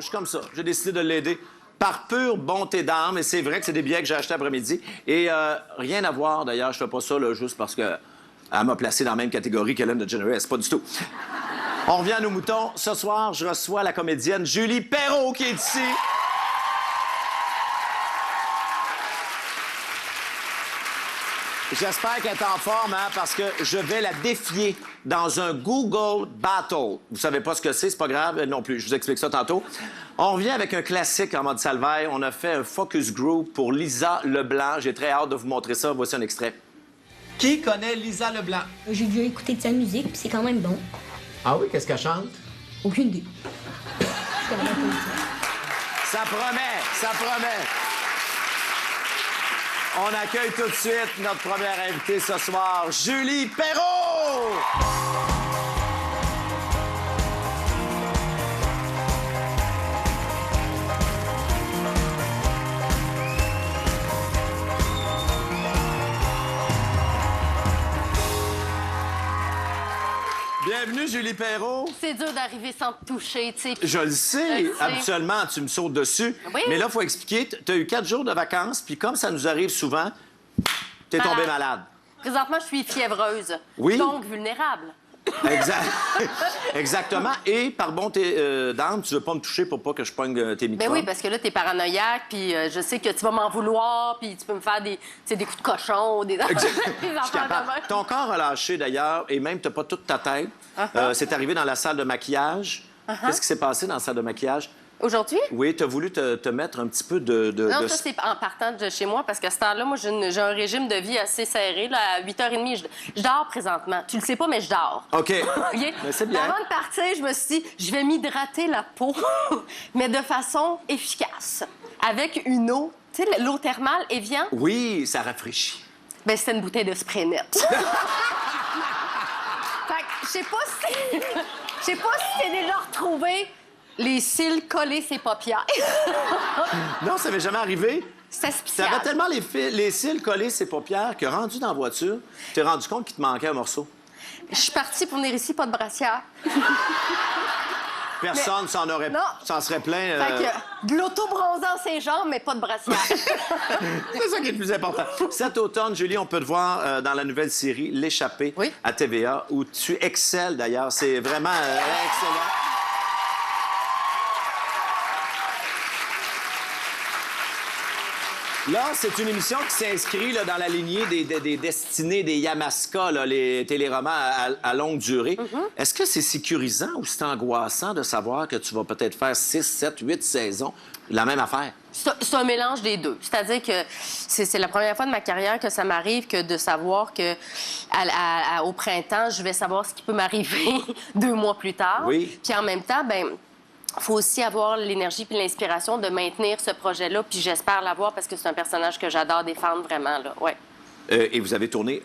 Je suis comme ça. J'ai décidé de l'aider par pure bonté d'âme. Et c'est vrai que c'est des billets que j'ai achetés après-midi. Et rien à voir, d'ailleurs. Je fais pas ça là, juste parce qu'elle m'a placé dans la même catégorie qu'Ellen DeGeneres. Pas du tout. On revient à nos moutons. Ce soir, je reçois la comédienne Julie Perrault qui est ici. J'espère qu'elle est en forme, hein, parce que je vais la défier dans un Google Battle. Vous savez pas ce que c'est pas grave, elle non plus. Je vous explique ça tantôt. On revient avec un classique en mode Salvaille. On a fait un focus group pour Lisa Leblanc. J'ai très hâte de vous montrer ça. Voici un extrait. Qui connaît Lisa Leblanc? J'ai déjà écouté de sa musique, puis c'est quand même bon. Ah oui, qu'est-ce qu'elle chante? Aucune idée. Ça promet, ça promet. On accueille tout de suite notre première invitée ce soir, Julie Perrault! Bienvenue, Julie Perrault. C'est dur d'arriver sans te toucher, tu sais. Je le sais. Habituellement, tu me sautes dessus. Oui. Mais là, il faut expliquer. Tu as eu 4 jours de vacances, puis comme ça nous arrive souvent, tu es tombée malade. Présentement, je suis fiévreuse. Oui. Donc vulnérable. Exactement. Et par bonté d'âme, tu veux pas me toucher pour pas que je pogne tes microbes. Ben oui, parce que là, t'es paranoïaque, puis je sais que tu vas m'en vouloir, puis tu peux me faire des coups de cochon, des Je suis enfants capable. de même. Ton corps a lâché, d'ailleurs, et même, t'as pas toute ta tête. C'est arrivé dans la salle de maquillage. Qu'est-ce qui s'est passé dans la salle de maquillage? Aujourd'hui? Oui, tu as voulu te mettre un petit peu de... Non, ça, c'est en partant de chez moi, parce qu'à ce temps-là, moi, j'ai un régime de vie assez serré. Là, à 8h30, je dors présentement. Tu le sais pas, mais je dors. OK. OK? Mais c'est bien. Avant de partir, je me suis dit, je vais m'hydrater la peau, mais de façon efficace, avec une eau. Tu sais, l'eau thermale, Evian. Oui, ça rafraîchit. Ben, c'était une bouteille de spray net. Fait que, je sais pas si t'es déjà retrouvé les cils collés ses paupières. Non, ça m'est jamais arrivé. C'était Ça spécial. avait tellement les cils collés ses paupières que, rendu dans la voiture, tu t'es rendu compte qu'il te manquait un morceau. Je suis partie pour venir ici, pas de brassière. Personne s'en serait plaint. Fait que de l'auto-bronzant ses jambes, mais pas de brassière. C'est ça qui est le plus important. Cet automne, Julie, on peut te voir dans la nouvelle série L'échappée Oui. à TVA, où tu excelles d'ailleurs. C'est vraiment excellent. Là, c'est une émission qui s'inscrit là, dans la lignée des destinées des Yamaska, là, les téléromans à longue durée. Est-ce que c'est sécurisant ou c'est angoissant de savoir que tu vas peut-être faire 6, 7, 8 saisons, la même affaire? C'est un mélange des deux. C'est-à-dire que c'est la première fois de ma carrière que ça m'arrive que de savoir que au printemps, je vais savoir ce qui peut m'arriver 2 mois plus tard. Oui. Puis en même temps, ben il faut aussi avoir l'énergie puis l'inspiration de maintenir ce projet-là, puis j'espère l'avoir parce que c'est un personnage que j'adore défendre vraiment, là. Ouais. Et vous avez tourné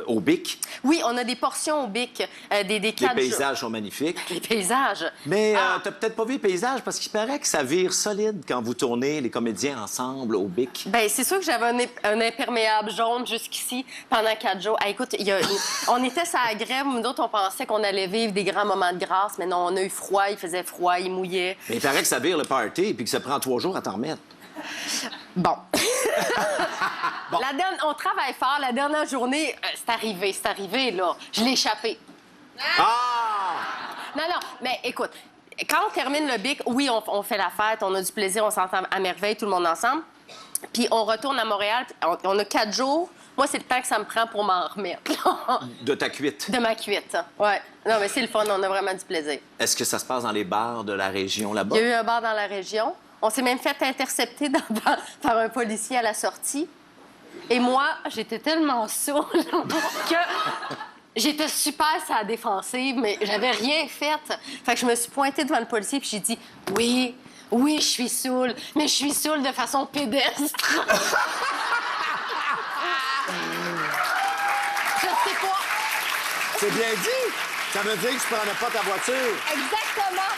au Bic. Oui, on a des portions au Bic, des Les 4 paysages sont magnifiques. Les paysages. Mais t'as peut-être pas vu les paysages parce qu'il paraît que ça vire solide quand vous tournez les comédiens ensemble au Bic. Bien, c'est sûr que j'avais un imperméable jaune jusqu'ici pendant 4 jours. Ah, écoute, on était sur la grève. Nous autres, on pensait qu'on allait vivre des grands moments de grâce, mais non, on a eu froid, il faisait froid, il mouillait. Mais il paraît que ça vire le party et que ça prend 3 jours à t'en remettre. Bon. Bon. On travaille fort. La dernière journée, c'est arrivé, là. Je l'ai échappé. Ah! Non, mais écoute, quand on termine le Bic, oui, on fait la fête, on a du plaisir, on s'entend à merveille, tout le monde ensemble. Puis on retourne à Montréal, on a 4 jours. Moi, c'est le temps que ça me prend pour m'en remettre. De ta cuite. De ma cuite, ouais. Non, mais c'est le fun, on a vraiment du plaisir. Est-ce que ça se passe dans les bars de la région là-bas? Il y a eu un bar dans la région. On s'est même fait intercepter par un policier à la sortie. Et moi, j'étais tellement saoule que j'étais super sur la défensive, mais j'avais rien fait. Fait que je me suis pointée devant le policier puis j'ai dit « Oui, je suis saoule, mais je suis saoule de façon pédestre. » Je sais pas. C'est bien dit! Ça veut dire que tu prenais pas ta voiture. Exactement.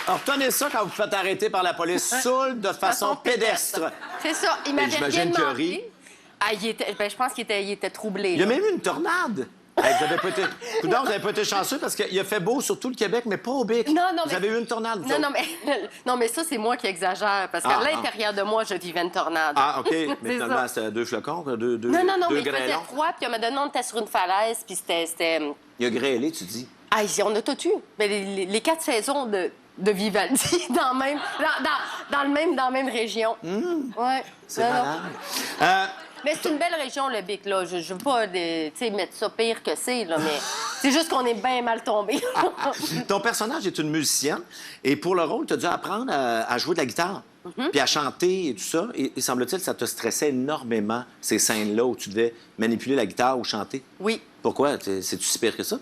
Alors, retenez ça quand vous faites arrêter par la police. Saoule de façon pédestre. C'est ça. Il m'avait j'imagine rien qu'il a demandé. ri. Ah, je pense qu'il était troublé. Il y a là. même eu une tornade. Hey, vous avez pas été chanceux parce qu'il a fait beau sur tout le Québec, mais pas au Bic. Non, Vous avez eu une tornade, vous Non, autres. non, mais ça, c'est moi qui exagère, parce qu'à l'intérieur de moi, je vivais une tornade. Ah, OK. Mais C'est finalement, ça. c'était 2 flocons, deux Non, mais il faisait grêlons. froid, puis à un moment donné, on était sur une falaise, puis c'était... Il a grêlé, tu dis. Ah, ici, on a tout eu. Mais les 4 saisons de Vivaldi dans la même région. Ouais. C'est Non, non. malade. Mais c'est une belle région, le Bic, là. Je veux pas tu sais, mettre ça pire que c'est, là, mais c'est juste qu'on est bien mal tombé. Ton personnage est une musicienne et pour le rôle, tu as dû apprendre à jouer de la guitare puis à chanter et tout ça. Et semble-t-il, ça te stressait énormément, ces scènes-là où tu devais manipuler la guitare ou chanter. Oui. Pourquoi? C'est-tu si pire que ça?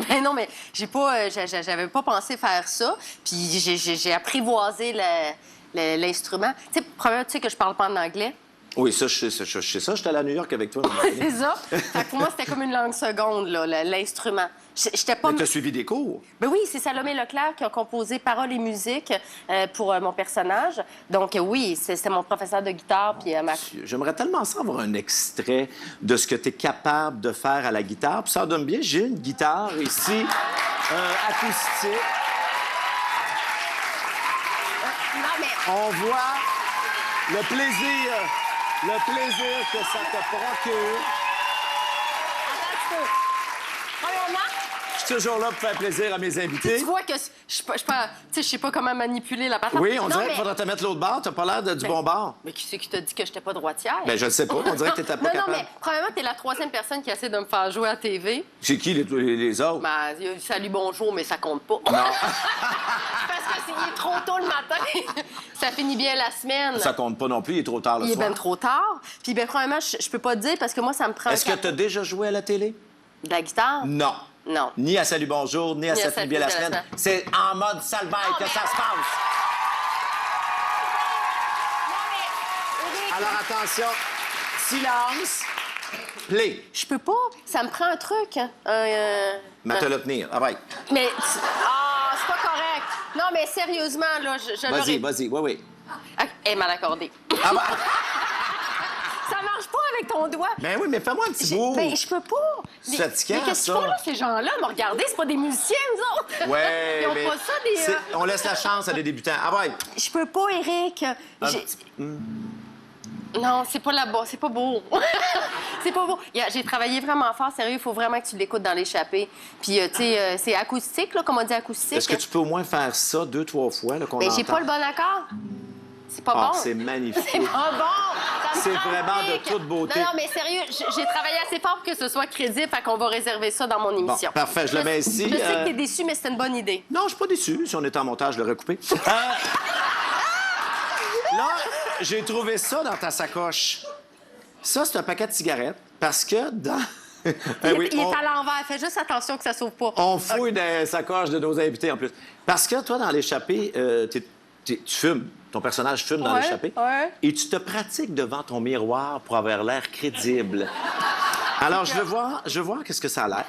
Ben non, mais j'avais pas pensé faire ça. Puis j'ai apprivoisé l'instrument. Tu sais, premièrement, tu sais que je parle pas en anglais. Oui, ça, je sais ça. J'étais allé à New York avec toi. C'est ça. Fait que pour moi, c'était comme une langue seconde, là, l'instrument. J'étais pas... Mais tu as suivi des cours. Ben oui, c'est Salomé Leclerc qui a composé paroles et musique pour mon personnage. Donc oui, c'était mon professeur de guitare. Puis J'aimerais tellement ça avoir un extrait de ce que tu es capable de faire à la guitare. Puis ça donne bien, j'ai une guitare ici, acoustique. Non, mais... On voit le plaisir que ça te procure. Attends un petit peu. Premièrement, Je suis toujours là pour faire plaisir à mes invités. tu vois que je sais pas comment manipuler la patate. Oui, on Non, dirait mais- qu'il faudrait te mettre l'autre bord. T'as pas l'air du bon bord. Mais qui c'est qui t'a dit que j'étais pas droitière? Ben, je le sais pas. On dirait que t'étais pas non, capable. mais premièrement, t'es la 3e personne qui essaie de me faire jouer à TV. C'est qui les autres? Ben, il y a eu salut, bonjour, mais ça compte pas. Non. Parce que il est trop tôt le matin. Ça finit bien la semaine. Ça compte pas non plus. Il est trop tard le Il est soir. bien trop tard. Puis, ben, premièrement, je peux pas te dire parce que moi, ça me prend... Est-ce que tu as déjà joué à la télé? De la guitare? Non. Non. Ni à Salut Bonjour, ni à Ça finit bien la semaine. C'est en mode salvaille que ça se passe. Alors attention, silence, play. Je peux pas. Ça me prend un truc. Mais te le tenir. Ah ouais. Mais... Ah, c'est pas correct. Non, mais sérieusement, là, je l'aurais... Vas-y, oui. Ah, elle est mal accordée. Ah bah. Ça marche pas avec ton doigt. Ben oui, mais fais-moi un petit bout. Ben, je peux pas. C'est fatigant, mais qu'est-ce qu'ils ça. font, là, ces gens-là? Mais regardez, c'est pas des musiciens, nous autres. Ouais, Ils ont mais pas ça, des... on laisse la chance à des débutants. Ah ouais. Je peux pas, Eric. petit- Non, c'est pas là-bas. C'est pas beau. C'est pas beau. J'ai travaillé vraiment fort, sérieux. Il faut vraiment que tu l'écoutes dans l'échappée. Puis, tu sais, c'est acoustique, là, comme on dit acoustique. Est-ce que tu peux au moins faire ça 2-3 fois, là, qu'on Mais j'ai entend? pas le bon accord. C'est pas Ah, bon. c'est magnifique. C'est pas bon. Ça me C'est prend vraiment un de pic. toute beauté. Non, mais sérieux, j'ai travaillé assez fort pour que ce soit crédible, fait qu'on va réserver ça dans mon émission. parfait, je le mets ici. Je sais que t'es déçu, mais c'était une bonne idée. Non, je suis pas déçu. Si on était en montage, je l'aurais coupé. Là, j'ai trouvé ça dans ta sacoche. Ça, c'est un paquet de cigarettes parce que dans... Eh oui, Il est à l'envers. Fais juste attention que ça s'ouvre pas. on fouille dans les sacoches de nos invités en plus. Parce que toi, dans l'échappée, tu fumes. Ton personnage fume dans Ouais, l'échappée. ouais. Et tu te pratiques devant ton miroir pour avoir l'air crédible. Alors, je veux voir qu'est-ce que ça a l'air.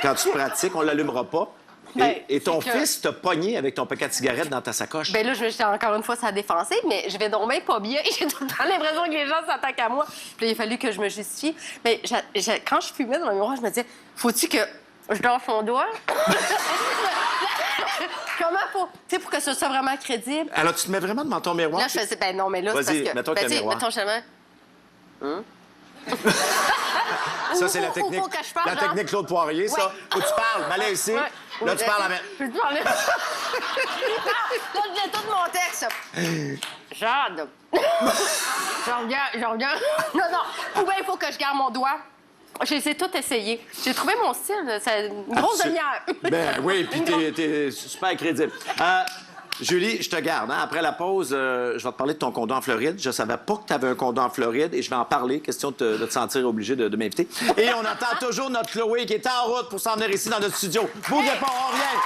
Quand tu te pratiques, on l'allumera pas. Ben, Et ton c'est que- fils t'a pogné avec ton paquet de cigarettes dans ta sacoche. Ben là, je vais encore une fois ça défoncer, mais je vais donc bien pas bien. J'ai tout le temps l'impression que les gens s'attaquent à moi. Puis là, il a fallu que je me justifie. Mais quand je fumais dans le miroir, je me disais, faut-tu que je lance mon doigt? Comment faut... Tu sais, pour que ce soit vraiment crédible. Alors, tu te mets vraiment devant ton miroir? Là, je faisais, ben non, mais là, c'est Vas-y, parce que... mets-toi ben, avec le tu sais, miroir. mettons, jamais... Ça, c'est la Faut technique. que je parle, La genre. technique Claude Poirier, ça. Ouais. Faut que tu parles. Mais là, ici. Ouais. Là, tu parles avec. Je peux te parler. Là, j'ai tout mon texte. Jade. Je reviens. Non. Ou bien il faut que je garde mon doigt. J'ai tout essayé. J'ai trouvé mon style. C'est une grosse demi-heure. Ben oui, puis Une t'es super crédible. Julie, je te garde. Hein? Après la pause, je vais te parler de ton condo en Floride. Je savais pas que tu avais un condo en Floride et je vais en parler. Question de te sentir obligé de m'inviter. Et on attend toujours notre Chloé qui est en route pour s'en venir ici dans notre studio. Bougez pas, on revient.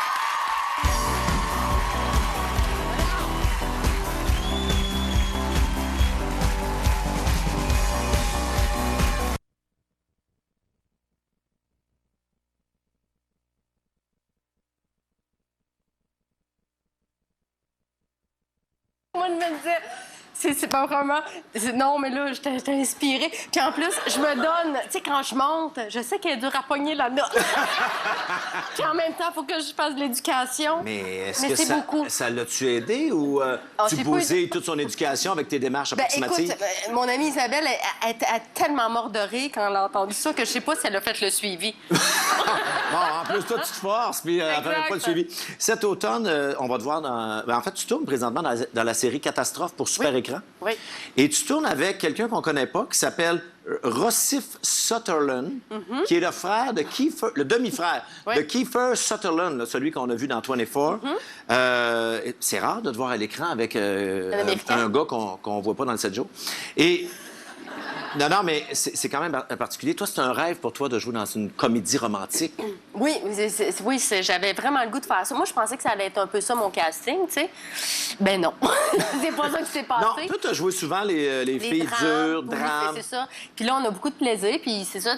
Moi, je me disais, C'est pas vraiment... Non, mais là, j'étais inspirée. Puis en plus, je me donne... Tu sais, quand je monte, je sais qu'elle est dure à pogner la note. Puis en même temps, il faut que je fasse de l'éducation. Mais est-ce Mais que c'est beaucoup. ça l'a-tu aidé ou tu j'ai pas bousilles toute son éducation avec tes démarches Ben, approximatives? écoute, mon amie Isabelle, elle a tellement mort de rire quand elle a entendu ça que je sais pas si elle a fait le suivi. Bon, en plus, toi, tu te forces, puis elle fait Exact. pas le suivi. Cet automne, on va te voir dans... Ben, en fait, tu tournes présentement dans la série Catastrophe pour Super Écran. Oui. Et tu tournes avec quelqu'un qu'on connaît pas, qui s'appelle Rossif Sutherland, qui est le frère de Kiefer... Le demi-frère Oui. de Kiefer Sutherland, là, celui qu'on a vu dans 24. C'est rare de te voir à l'écran avec Américain. un gars qu'on voit pas dans le 7 jours. Et... Non, mais c'est quand même particulier. Toi, c'est un rêve pour toi de jouer dans une comédie romantique. Oui, j'avais vraiment le goût de faire ça. Moi, je pensais que ça allait être un peu ça, mon casting, tu sais. Ben non. C'est pas ça qui s'est passé. Non, toi, tu as joué souvent les filles drames, dures, oui, drames. c'est ça. Puis là, on a beaucoup de plaisir. Puis c'est ça,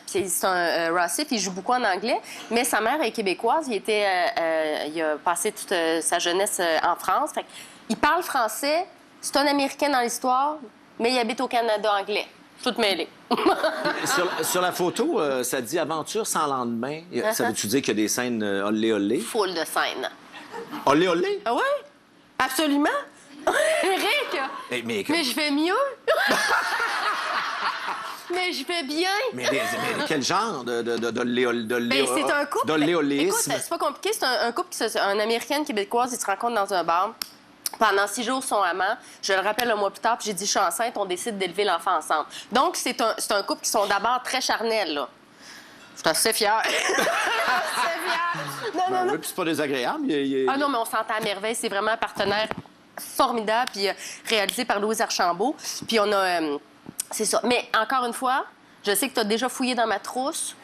c'est un Rossif, il joue beaucoup en anglais. Mais sa mère est québécoise. Il a passé toute sa jeunesse en France. Fait il parle français. C'est un Américain dans l'histoire, mais il habite au Canada anglais. Tout mêlé. Sur la photo, ça dit aventure sans lendemain. Ça veut-tu dire qu'il y a des scènes olé olé? Full de scène. Olé olé? Ah oui? Absolument. Eric! Mais je fais mieux. Mais je fais bien. mais quel genre d'olé olé? Ben, c'est un couple. D'oléolisme? Écoute, c'est pas compliqué. C'est un couple, un Américaine québécoise, ils se rencontrent dans un bar. Pendant 6 jours, son amant. Je le rappelle un mois plus tard, puis j'ai dit, je suis enceinte, on décide d'élever l'enfant ensemble. Donc, c'est un couple qui sont d'abord très charnels, là. Je suis assez fière. assez fière. Non, Ben oui, puis c'est pas désagréable. Ah non, mais on s'entend à merveille. C'est vraiment un partenaire formidable, puis réalisé par Louise Archambault. Puis on a... c'est ça. Mais encore une fois, je sais que tu as déjà fouillé dans ma trousse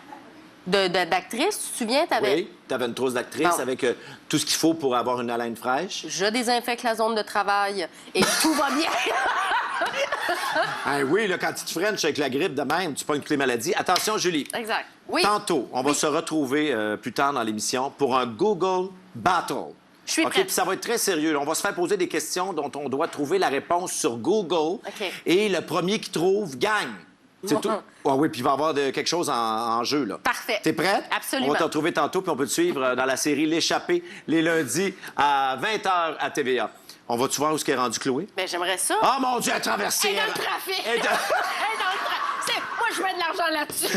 d'actrices. Tu te souviens? Oui, tu avais une trousse d'actrice Bon. avec tout ce qu'il faut pour avoir une haleine fraîche. Je désinfecte la zone de travail et tout va bien. Ah oui, là, quand tu te frenches avec la grippe de même, tu pognes toutes les maladies. Attention, Julie. Exact. Oui. Tantôt, on va se retrouver plus tard dans l'émission pour un Google Battle. Je suis OK, prête. puis ça va être très sérieux. là. On va se faire poser des questions dont on doit trouver la réponse sur Google. OK. Et le premier qui trouve gagne. C'est tout. Ah oui, puis il va y avoir quelque chose en jeu, là. Parfait. T'es prête? Absolument. On va te retrouver tantôt, puis on peut te suivre dans la série L'échappée, les lundis à 20h à TVA. On va-tu voir où est-ce qu'est rendu Chloé? Ben, j'aimerais ça. Oh mon Dieu, elle a traversé! Elle est dans le trafic. Elle est dans- Elle est dans le trafic. Moi, je mets de l'argent là-dessus.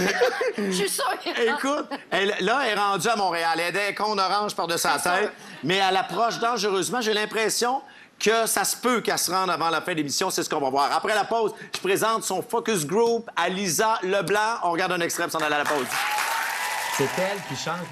Je suis sûre. Écoute, là, elle est rendue à Montréal. Elle a des cônes oranges par-dessus sa C'est tête, sûr. mais elle approche dangereusement. J'ai l'impression que ça se peut qu'elle se rende avant la fin de l'émission. C'est ce qu'on va voir. Après la pause, je présente son focus group à Lisa Leblanc. On regarde un extrait pour s'en aller à la pause. C'est elle qui chante